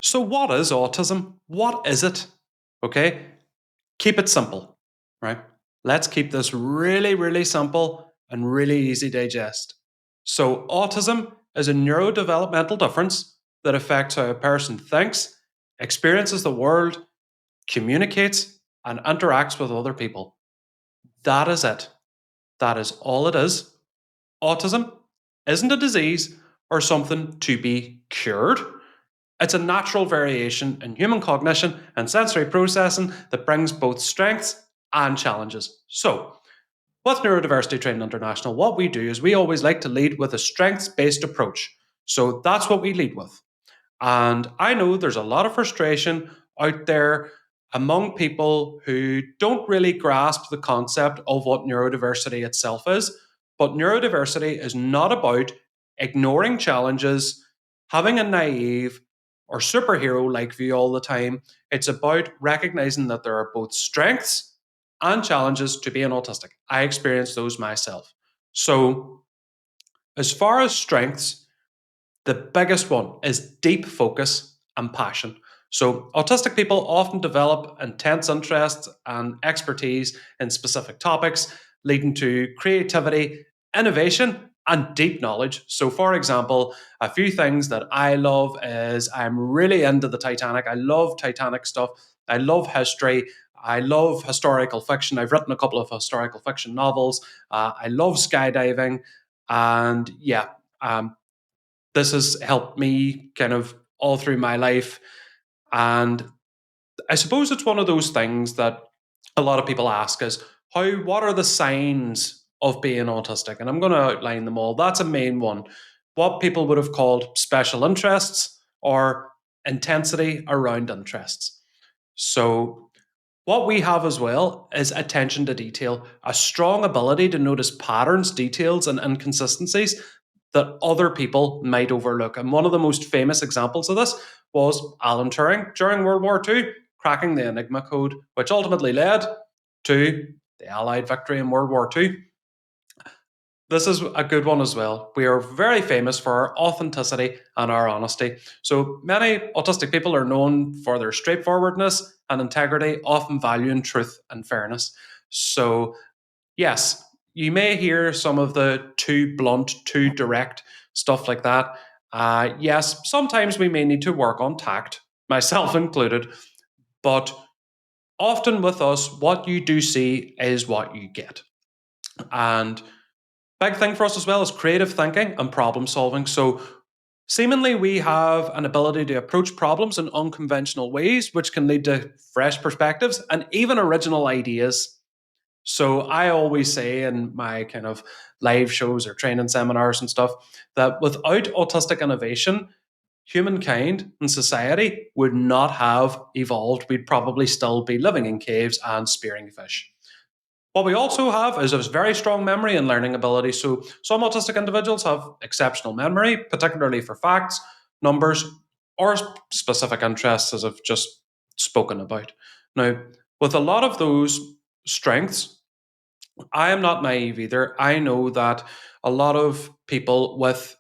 So, what is autism? What is it? Okay, keep it simple, right? Let's keep this really, really simple and really easy to digest. So, autism is a neurodevelopmental difference that affects how a person thinks, experiences the world, communicates, and interacts with other people. That is it. That is all it is. Autism isn't a disease or something to be cured. It's a natural variation in human cognition and sensory processing that brings both strengths and challenges. So, with Neurodiversity Training International, what we do is we always like to lead with a strengths based approach. So, that's what we lead with. And I know there's a lot of frustration out there among people who don't really grasp the concept of what neurodiversity itself is. But neurodiversity is not about ignoring challenges, having a naive or superhero like view all the time. It's about recognizing that there are both strengths and challenges to being autistic. I experienced those myself. So, as far as strengths, the biggest one is deep focus and passion. So, autistic people often develop intense interests and expertise in specific topics, leading to creativity, innovation, and deep knowledge. So, for example, a few things that I love is I'm really into the Titanic. I love Titanic stuff. I love history. I love historical fiction. I've written a couple of historical fiction novels. I love skydiving. And yeah, um, this has helped me kind of all through my life. And I suppose it's one of those things that a lot of people ask is what are the signs of being autistic? And I'm going to outline them all. That's a main one. What people would have called special interests or intensity around interests. So what we have as well is attention to detail, a strong ability to notice patterns, details, and inconsistencies that other people might overlook. And one of the most famous examples of this was Alan Turing during World War II, cracking the Enigma code, which ultimately led to the Allied victory in World War II. This is a good one as well. We are very famous for our authenticity and our honesty. So many autistic people are known for their straightforwardness and integrity, often valuing truth and fairness. So, yes, you may hear some of the too blunt, too direct stuff like that. Yes, sometimes we may need to work on tact, myself included, but often with us, what you do see is what you get. And big thing for us as well is creative thinking and problem solving. So, seemingly, we have an ability to approach problems in unconventional ways, which can lead to fresh perspectives and even original ideas. So, I always say in my kind of live shows or training seminars and stuff that without autistic innovation, humankind and society would not have evolved. We'd probably still be living in caves and spearing fish. What we also have is a very strong memory and learning ability. So some autistic individuals have exceptional memory, particularly for facts, numbers, or specific interests, as I've just spoken about. Now, with a lot of those strengths, I am not naive either. I know that a lot of people with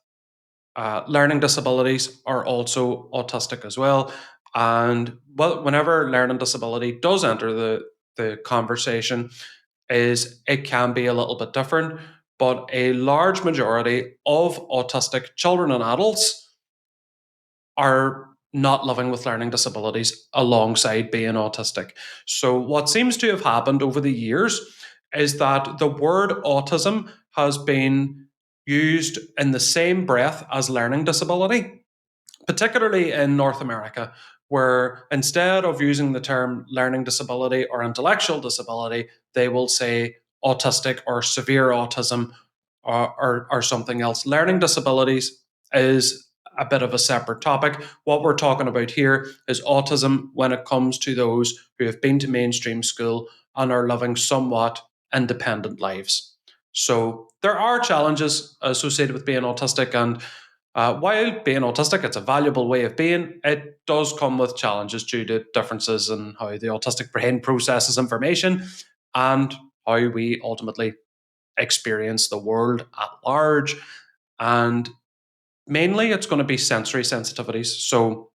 learning disabilities are also autistic as well. And well, whenever learning disability does enter the conversation, is it can be a little bit different, but a large majority of autistic children and adults are not living with learning disabilities alongside being autistic. So, what seems to have happened over the years is that the word autism has been used in the same breath as learning disability, particularly in North America, where instead of using the term learning disability or intellectual disability, they will say autistic or severe autism or something else. Learning disabilities is a bit of a separate topic. What we're talking about here is autism when it comes to those who have been to mainstream school and are living somewhat independent lives. So there are challenges associated with being autistic, and while being autistic, it's a valuable way of being, it does come with challenges due to differences in how the autistic brain processes information and how we ultimately experience the world at large. And mainly, it's going to be sensory sensitivities. So,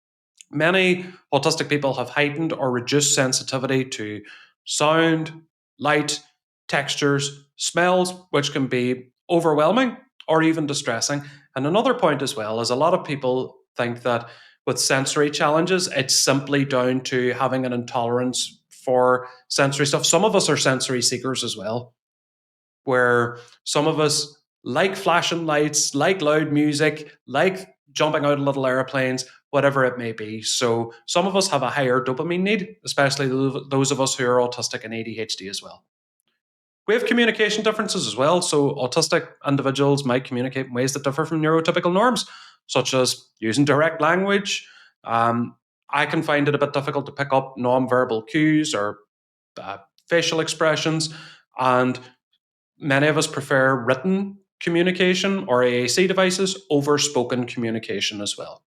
Many autistic people have heightened or reduced sensitivity to sound, light, textures, smells, which can be overwhelming or even distressing. And another point as well is a lot of people think that with sensory challenges, it's simply down to having an intolerance for sensory stuff. Some of us are sensory seekers as well, where some of us like flashing lights, like loud music, like jumping out of little airplanes, whatever it may be. So some of us have a higher dopamine need, especially those of us who are autistic and ADHD as well. We have communication differences as well. So autistic individuals might communicate in ways that differ from neurotypical norms, such as using direct language. Um, I can find it a bit difficult to pick up non-verbal cues or uh, facial expressions, and many of us prefer written communication or AAC devices over spoken communication as well.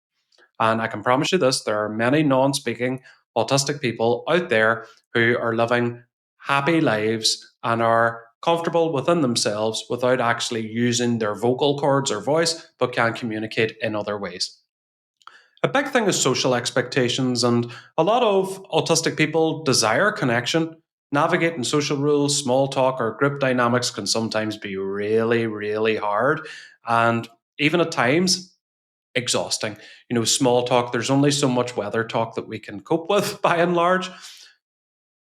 And I can promise you this, there are many non speaking autistic people out there who are living happy lives and are comfortable within themselves without actually using their vocal cords or voice, but can communicate in other ways. A big thing is social expectations, and a lot of autistic people desire connection. Navigating social rules, small talk, or group dynamics can sometimes be really, really hard, and even at times exhausting. Small talk, there's only so much weather talk that we can cope with by and large.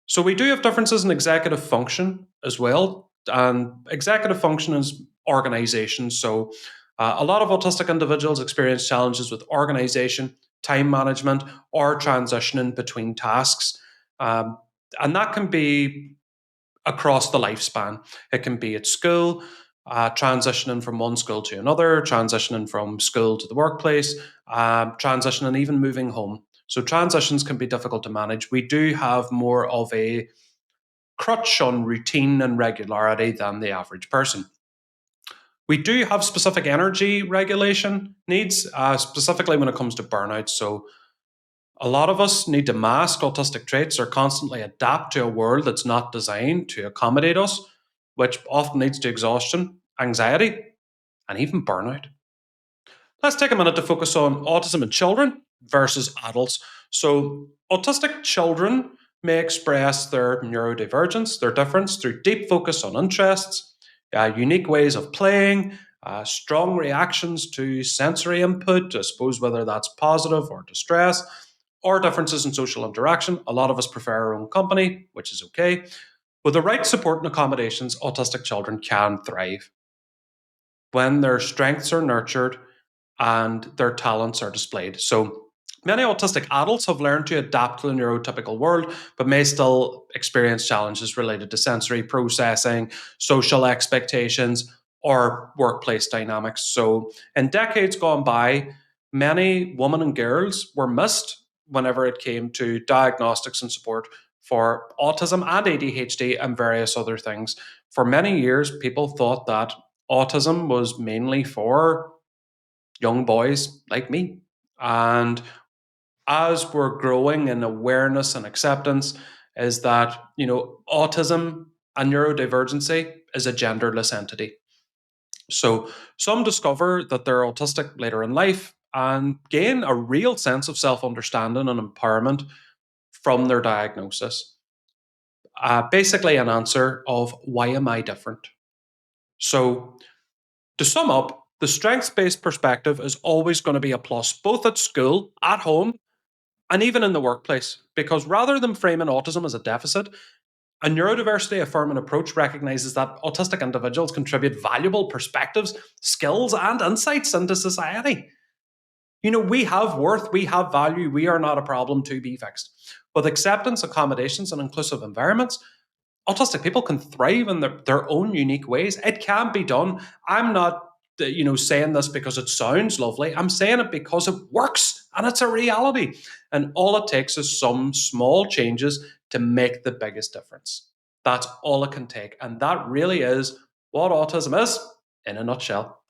So we do have differences in executive function as well. And executive function is organization. So a lot of autistic individuals experience challenges with organization, time management, or transitioning between tasks. Um, and that can be across the lifespan. It can be at school, transitioning from one school to another, transitioning from school to the workplace, transitioning, even moving home. So transitions can be difficult to manage. We do have more of a crutch on routine and regularity than the average person. We do have specific energy regulation needs, specifically when it comes to burnout. So a lot of us need to mask autistic traits or constantly adapt to a world that's not designed to accommodate us, which often leads to exhaustion, anxiety, and even burnout. Let's take a minute to focus on autism in children versus adults. So, autistic children may express their neurodivergence, their difference, through deep focus on interests, unique ways of playing, strong reactions to sensory input, I suppose whether that's positive or distress, or differences in social interaction. A lot of us prefer our own company, which is okay. With the right support and accommodations, autistic children can thrive when their strengths are nurtured and their talents are displayed. So many autistic adults have learned to adapt to the neurotypical world, but may still experience challenges related to sensory processing, social expectations, or workplace dynamics. So in decades gone by, many women and girls were missed whenever it came to diagnostics and support for autism and ADHD and various other things. For many years, people thought that autism was mainly for young boys like me. And as we're growing in awareness and acceptance, is that, autism and neurodivergency is a genderless entity. So some discover that they're autistic later in life and gain a real sense of self understanding and empowerment from their diagnosis. Basically, an answer of why am I different? So, to sum up, the strengths based perspective is always going to be a plus, both at school, at home, and even in the workplace. Because rather than framing autism as a deficit, a neurodiversity affirming approach recognizes that autistic individuals contribute valuable perspectives, skills, and insights into society. We have worth, we have value, we are not a problem to be fixed. With acceptance, accommodations, and inclusive environments, autistic people can thrive in their own unique ways. It can be done. I'm not, saying this because it sounds lovely. I'm saying it because it works and it's a reality. And all it takes is some small changes to make the biggest difference. That's all it can take. And that really is what autism is in a nutshell.